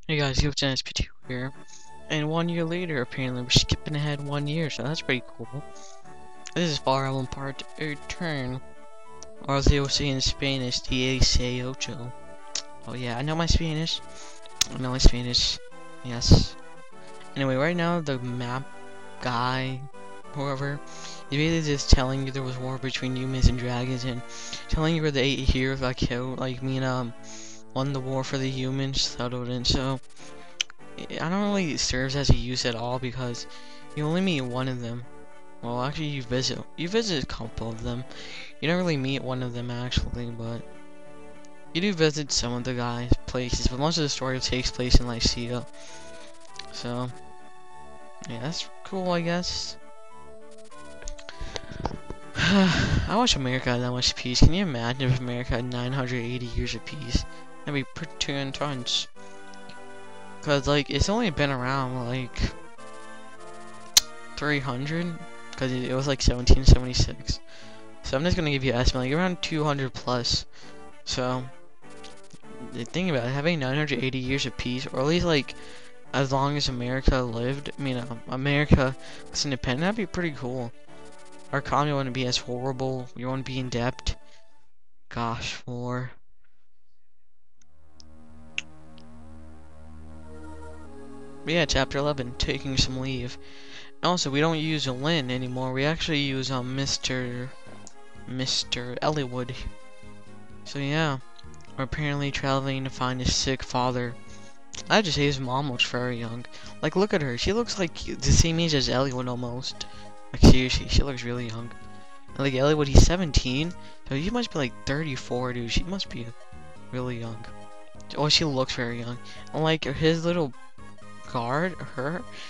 Hey guys, it's NSP2 here. And 1 year later, apparently, we're skipping ahead 1 year, so that's pretty cool. This is Far Album Part Return. Or as they will say in Spanish, 18. Oh yeah, I know my Spanish. I know my Spanish. Yes. Anyway, right now, the map guy, whoever, is basically just telling you there was war between humans and dragons, and telling you where the 8 heroes got killed. Like, me and, won the war for the humans, settled in, so I don't really serve as a use at all because you only meet one of them. Well, actually, you visit a couple of them. You don't really meet one of them actually, but you do visit some of the guys' places. But most of the story takes place in Lycia. So yeah, that's cool, I guess. I wish America had that much peace. Can you imagine if America had 980 years of peace? That'd be pretty intense. Cause like it's only been around like 300, because it was like 1776. So I'm just gonna give you an estimate, like around 200 plus. So think about it, having 980 years of peace, or at least like as long as America lived. I mean, America was independent. That'd be pretty cool. Our economy wouldn't be as horrible. We wouldn't be in debt. Gosh, war. But yeah, chapter 11, taking some leave. Also, we don't use Lynn anymore. We actually use Mr. Ellywood. So yeah, we're apparently traveling to find his sick father. I just say his mom looks very young. Like, look at her. She looks like the same age as Ellywood almost. Like, seriously, she looks really young. And like Ellywood, he's 17, so he must be like 34, dude. She must be really young. Oh, she looks very young. And like his little guard,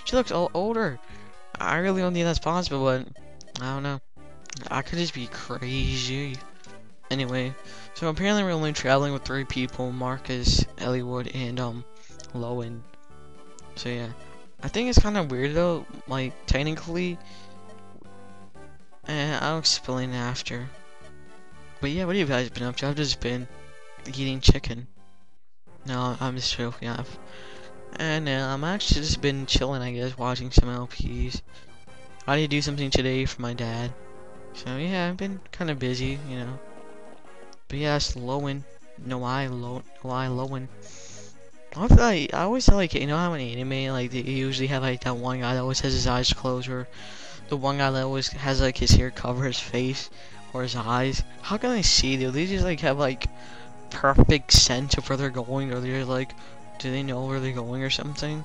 she looks older. I really don't think that's possible, but I don't know. I could just be crazy. Anyway, so apparently we're only traveling with 3 people: Marcus, Ellywood, and Lowen. So yeah, I think it's kind of weird though. Like technically, I'll explain after. But yeah, what have you guys been up to? I've just been eating chicken. No, I'm just joking off. And I'm actually just been chilling, I guess, watching some LPs. I need to do something today for my dad. So yeah, I've been kind of busy, you know. But yeah, it's Lowen. No I, Lowen. I always feel like, you know how in anime, like, they usually have, like, that one guy that always has his eyes closed, or the one guy that always has, like, his hair cover his face, or his eyes. How can they see, dude? They just, like, have, like, perfect sense of where they're going, or they're, like, do they know where they're going or something?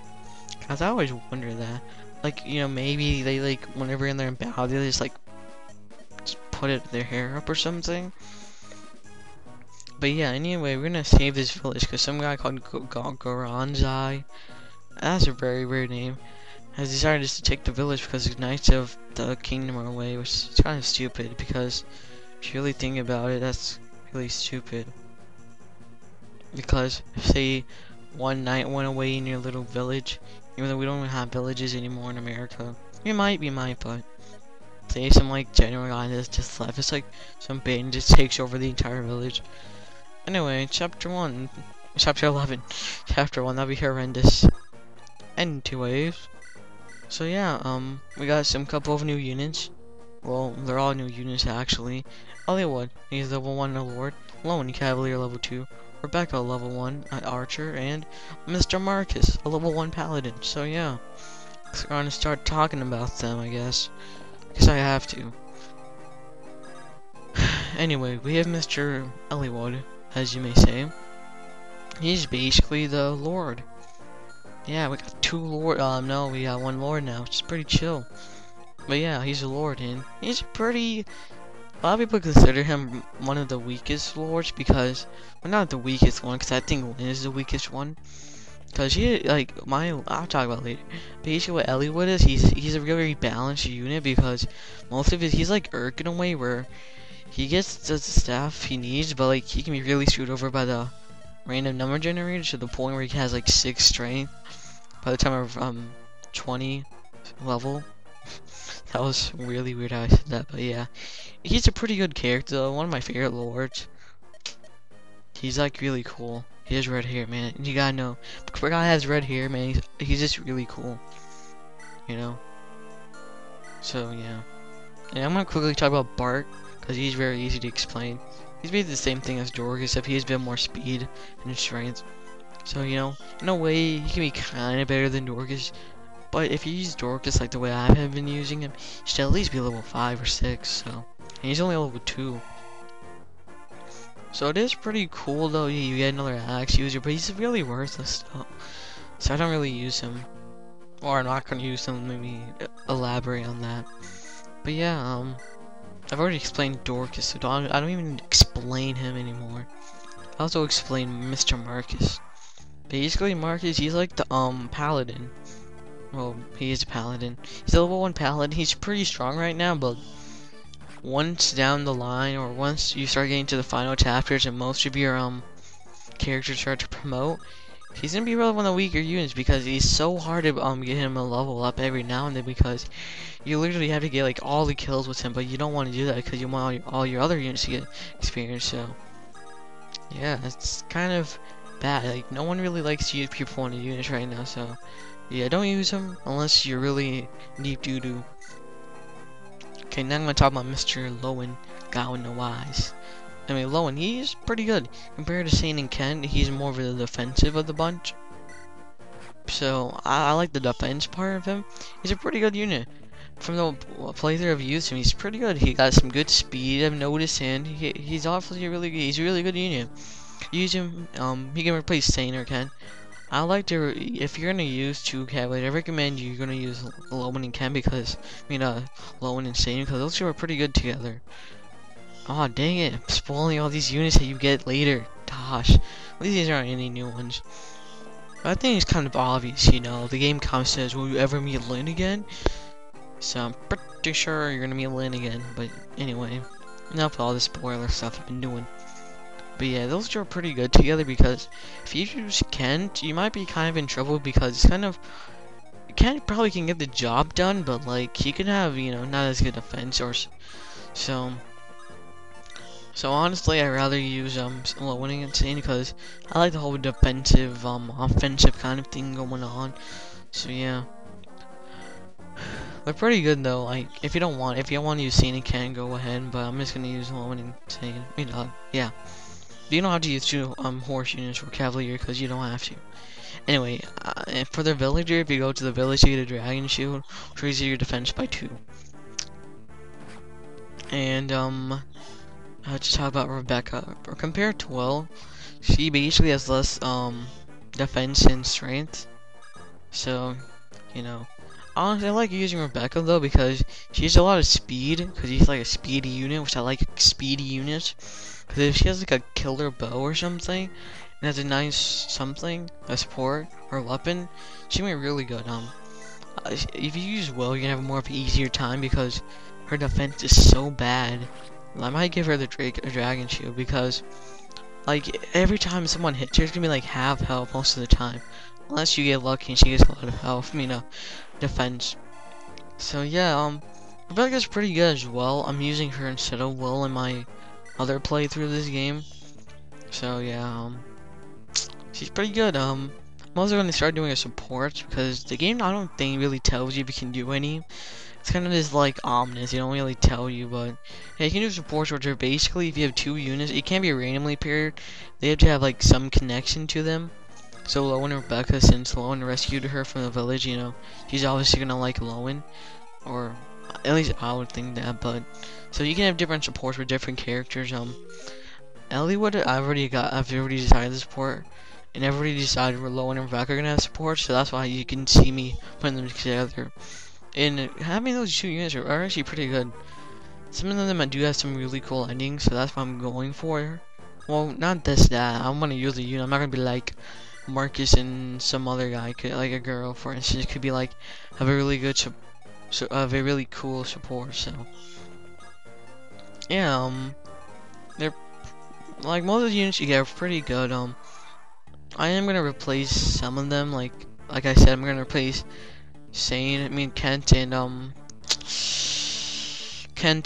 Cause I always wonder that. Like, you know, maybe they, like, whenever they're in battle, they just, like, put their hair up or something. But yeah, anyway, we're gonna save this village because some guy called Goranzai, that's a very weird name, has decided just to take the village because the knights of the kingdom are away, which is kind of stupid because if you really think about it, that's really stupid. Because if, say, one knight went away in your little village, even though we don't even have villages anymore in America, we might, but say some like general guy that's just left, it's like some band just takes over the entire village. Anyway, chapter 11, chapter 1, that'd be horrendous. And 2 waves. So yeah, we got some couple of new units. Well, they're all new units actually. Ellywood, he's level 1 Lord. Lowen, Cavalier level 2. Rebecca, level 1 Archer. And Mr. Marcus, a level 1 Paladin. So yeah, we're gonna start talking about them, I guess. Because I have to. Anyway, we have Mr. Ellywood, as you may say. He's basically the Lord. Yeah, we got 2 Lord. No, we got 1 Lord now, which is pretty chill. But yeah, he's a Lord, and he's pretty. A lot of people consider him one of the weakest Lords because, well, not the weakest one, because I think Lynn is the weakest one. Because he, like, I'll talk about it later. Basically, what Ellywood is, he's a really balanced unit because most of it, he's like Urk in a way where he gets the stuff he needs, but like he can be really screwed over by the random number generator to the point where he has like 6 strength by the time of 20 level. That was really weird how I said that, but yeah, he's a pretty good character though. One of my favorite lords. He's like really cool. He has red hair, man. You gotta know. For a guy that has red hair, man, he's just really cool. You know? So, yeah. And I'm gonna quickly talk about Bart, because he's very easy to explain. He's basically the same thing as Dork, except he has a bit more speed and strength. So, you know, in a way, he can be kind of better than Dorcas. But if you use Dorcas like the way I have been using him, he should at least be level 5 or 6, so. And he's only level 2. So it is pretty cool though, you get another axe user, but he's really worthless though. So I don't really use him. Or I'm not gonna use him, maybe elaborate on that. But yeah, I've already explained Dorcas, so I don't even explain him anymore. I also explain Mr. Marcus. Basically, Marcus, he's like the, paladin. Well, he is a paladin. He's a level 1 paladin. He's pretty strong right now, but once down the line, or once you start getting to the final chapters and most of your, characters start to promote, he's gonna be really one of the weaker units because he's so hard to, get him a level up every now and then because you literally have to get, like, all the kills with him, but you don't want to do that because you want all your other units to get experience, so. Yeah, it's kind of bad. Like, no one really likes to use people on the units right now, so. Yeah, don't use them unless you're really deep doo-doo. Okay, now I'm gonna talk about Mr. Lowen, Guy with no eyes. I mean, Lowen, he's pretty good. Compared to Shane and Ken, he's more of the defensive of the bunch. So, I like the defense part of him. He's a pretty good unit. From the playthrough I've used him, he's pretty good. He got some good speed, I've noticed, and he's obviously he's a really good unit. Use him, he can replace Shane or Ken. I like to, if you're gonna use two cavalry, I recommend you're gonna use Lowen and Ken because, Lowen and Shane, because those two are pretty good together. Aw, dang it, I'm spoiling all these units that you get later. Gosh, at least these aren't any new ones. But I think it's kind of obvious, you know, the game kind of says, will you ever meet Lynn again? So I'm pretty sure you're gonna meet Lynn again, but anyway, enough of all the spoiler stuff I've been doing. But yeah, those two are pretty good together because if you use Kent, you might be kind of in trouble because it's kind of, Kent probably can get the job done, but like he can have, you know, not as good defense or so. So honestly, I'd rather use Lowen and Shane because I like the whole defensive, offensive kind of thing going on. So yeah. They're pretty good though, like, if you don't want to use Shane and Ken, go ahead, but I'm just gonna use Lowen and Shane, yeah. You don't have to use two horse units for Cavalier because you don't have to. Anyway, for the villager, if you go to the village, you get a dragon shield, which raises your defense by 2. And let's talk about Rebecca. Compared to Will, she basically has less defense and strength. So, you know, honestly, I like using Rebecca though because she has a lot of speed because she's like a speedy unit, which I like speedy units. Because if she has like a killer bow or something, and has a nice something, a support or a weapon, she can be really good. If you use Will, you're gonna have more of an easier time because her defense is so bad. I might give her the dragon shield because, like, every time someone hits her, it's gonna be like half health most of the time, unless you get lucky and she gets a lot of health. Defense. So yeah, Rebecca's pretty good as well. I'm using her instead of Will in my other playthrough of this game. So yeah, she's pretty good. I'm also gonna start doing a support because the game I don't think really tells you if you can do any. It's kind of just like ominous. They don't really tell you, but yeah, you can do supports which are basically if you have 2 units, it can't be randomly paired. They have to have like some connection to them. So Lowen and Rebecca, since Lowen rescued her from the village, you know, she's obviously gonna like Lowen, or at least I would think that. But so you can have different supports with different characters. Elliewood, I've already decided the support, and I've already decided where Lowen and Rebecca are gonna have support. So that's why you can see me putting them together. And having those 2 units are actually pretty good. Some of them do have some really cool endings, so that's what I'm going for. Well, not that. I'm gonna use the unit. I'm not gonna be like Marcus and some other guy, like a girl, for instance. Could be like have a really good, a really cool support. So yeah, they're like most of the units you get are pretty good. I am gonna replace some of them. Like I said, I'm gonna replace Kent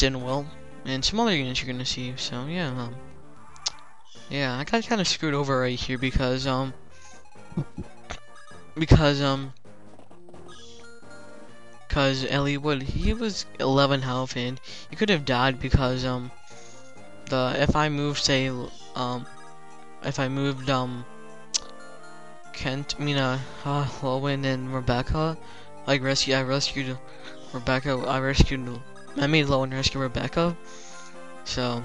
and Will, and some other units you're gonna see. So yeah, Yeah, I got kind of screwed over right here because because Ellie Wood, he was 11 health and he could have died because if I moved, say, if I moved Lowen and Rebecca, like I rescued Rebecca, I made Lowen rescue Rebecca. So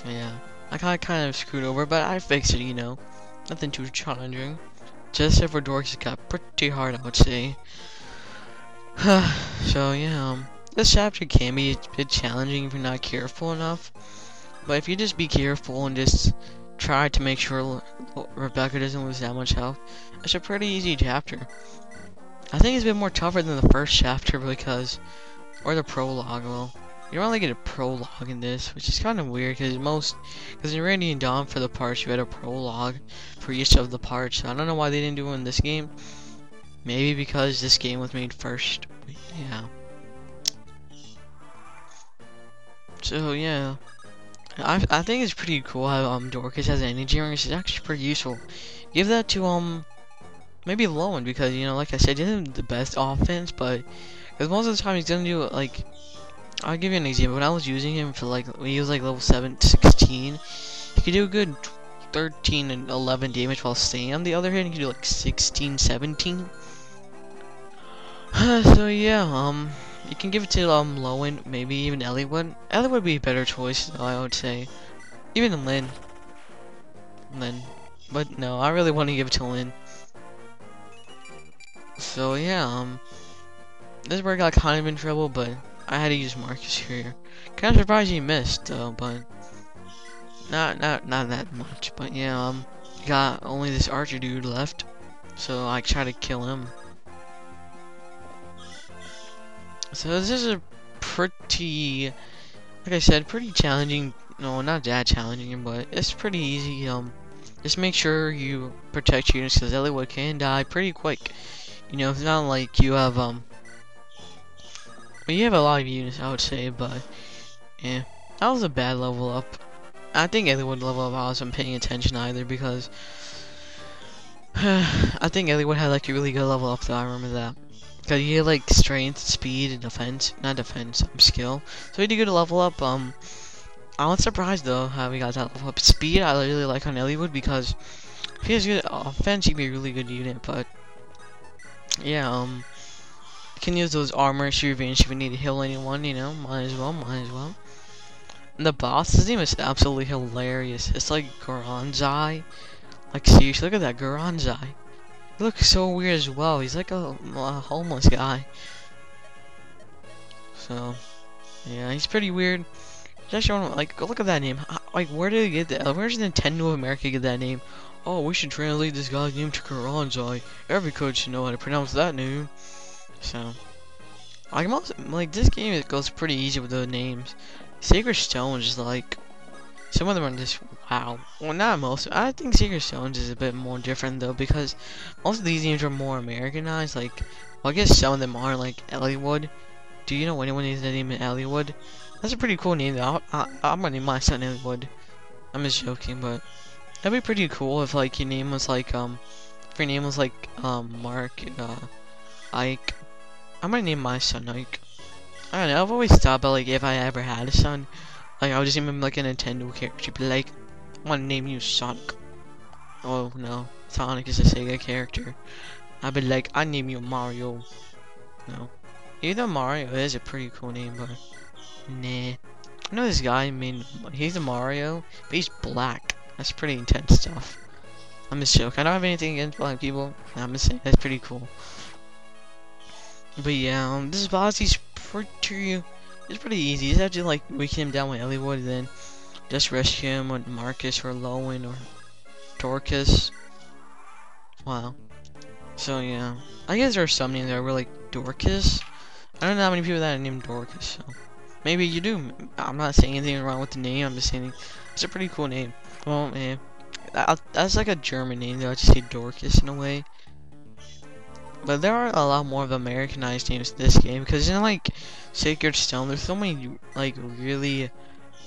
yeah, I got kind of screwed over, but I fixed it, you know, nothing too challenging. Just for dorks, it got pretty hard, I would say. So yeah, this chapter can be a bit challenging if you're not careful enough. But if you just be careful and just try to make sure Rebecca doesn't lose that much health, it's a pretty easy chapter. I think it's a bit more tougher than the first chapter because, or the prologue. Well, you don't really get a prologue in this, which is kind of weird because in Randy and Dawn for the parts you had a prologue for each of the parts. So I don't know why they didn't do it in this game. Maybe because this game was made first. But yeah. So yeah. I think it's pretty cool how Dorcas has an energy ring. It's actually pretty useful. Give that to maybe Lowen because, you know, like I said, he isn't the best offense, but because most of the time he's gonna do like, I'll give you an example. When I was using him for like when he was like level 16, he could do a good 13 and 11 damage while staying on the other hand. He could do like 16, 17. So yeah, you can give it to Lowen, maybe even Ellie would. Ellie would be a better choice, though, I would say. Even Lynn. But no, I really want to give it to Lynn. So yeah, this is where I got kind of in trouble, but I had to use Marcus here. Kind of surprised he missed though, but not that much. But yeah, got only this archer dude left, so I try to kill him. So this is a pretty, like I said, pretty challenging. No, not that challenging, but it's pretty easy. Just make sure you protect units because Ellie can die pretty quick. You know, it's not like you have well, you have a lot of units, I would say, but yeah, that was a bad level up. I think Ellie would level up. I wasn't paying attention either because I think Ellie had like a really good level up. Though I remember that. Cause he had like strength, speed, and defense. Not defense, skill. So he did good level up. I was surprised though how we got that level up. Speed I really like on Elliewood because if he has good offense, he'd be a really good unit. But yeah, you can use those armor to revenge if you need to heal anyone. You know, might as well. And the boss, his name is absolutely hilarious. It's like Goranzai. Like seriously, look at that Goranzai. He looks so weird as well. He's like a homeless guy. So yeah, he's pretty weird. Just like, go look at that name. Like, where did he get that? Where's Nintendo of America get that name? Oh, we should translate this guy's name to Karanzai. Every coach should know how to pronounce that name. So, like this game, it goes pretty easy with the names. Sacred Stones is like, some of them are just wow. Well, not most. I think Sacred Stones is a bit more different though because most of these names are more Americanized. Like, well, I guess some of them are like Elliewood. Do you know anyone who's named Elliewood? That's a pretty cool name though. I'm gonna name my son Elliewood. I'm just joking, but that'd be pretty cool if like your name was like if your name was like Mark Ike. I'm gonna name my son Ike. I don't know, I've always thought about like if I ever had a son, like I would just name him like a Nintendo character. Be like, I wanna name you Sonic. Oh no, Sonic is a Sega character. I'd be like, I name you Mario. No. Even though Mario is a pretty cool name, but nah. I know this guy, I mean, he's a Mario, but he's black. That's pretty intense stuff. I'm just joking. I don't have anything against black people. I'm just saying, that's pretty cool. But yeah, this boss, it's pretty easy. You just have to like weaken him down with Elliewood, then just rescue him with Marcus or Lowen or Dorcas. Wow. So yeah, I guess there are some names that are really Dorcas. I don't know how many people that are named Dorcas, so maybe you do. I'm not saying anything wrong with the name, I'm just saying it's a pretty cool name. Well, man, that's like a German name, though. I just say Dorcas in a way. But there are a lot more of Americanized names in this game, because in like Sacred Stone, there's so many like really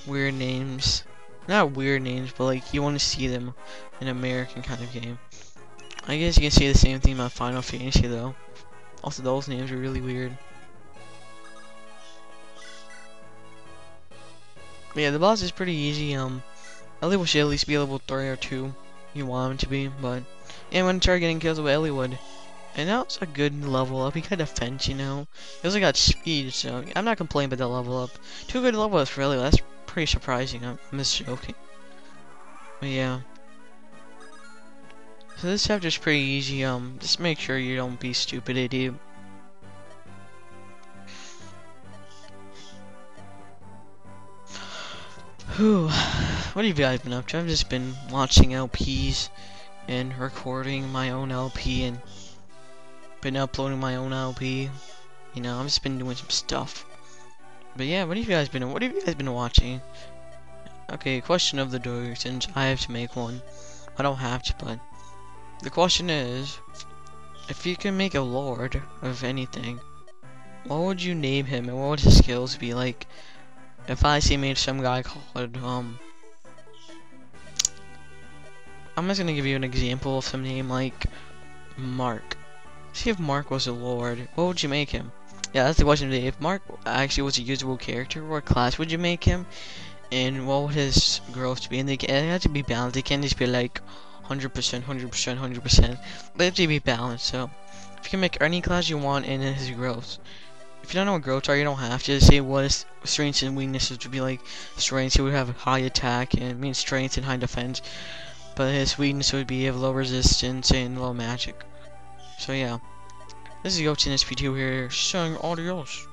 weird names. Not weird names, but like you want to see them in an American kind of game. I guess you can say the same thing about Final Fantasy though. Also, those names are really weird. But yeah, the boss is pretty easy. Ellie should at least be level 3 or 2. You want him to be, but yeah, I'm gonna try getting kills with Ellie would. And that's a good level up. He got defense, you know. He also got speed, so I'm not complaining about that level up. 2 good level ups for Ellie. That's pretty surprising. I'm just joking. But yeah. So this chapter's pretty easy. Just make sure you don't be stupid, idiot. Whew. What have you guys been up to? I've just been watching LPs and recording my own LP and been uploading my own LP. You know, I've just been doing some stuff. But yeah, what have you guys been watching? Okay, question of the day, since I have to make one. I don't have to, but the question is, if you can make a lord of anything, what would you name him and what would his skills be? Like, if I say made some guy called, I'm just gonna give you an example of some name like Mark. See if Mark was a lord, what would you make him? Yeah, that's the question today. If Mark actually was a usable character, what class would you make him? And what would his growth be? And it has to be balanced. It can't just be like 100%, 100%, 100%. They have to be balanced. So, if you can make any class you want and then his growth. If you don't know what growths are, you don't have to. Just say what his strengths and weaknesses would be like. Strengths, he would have high attack and strength and high defense. But his weakness would be have low resistance and low magic. So yeah. This is YoTNSP2 here, saying adios.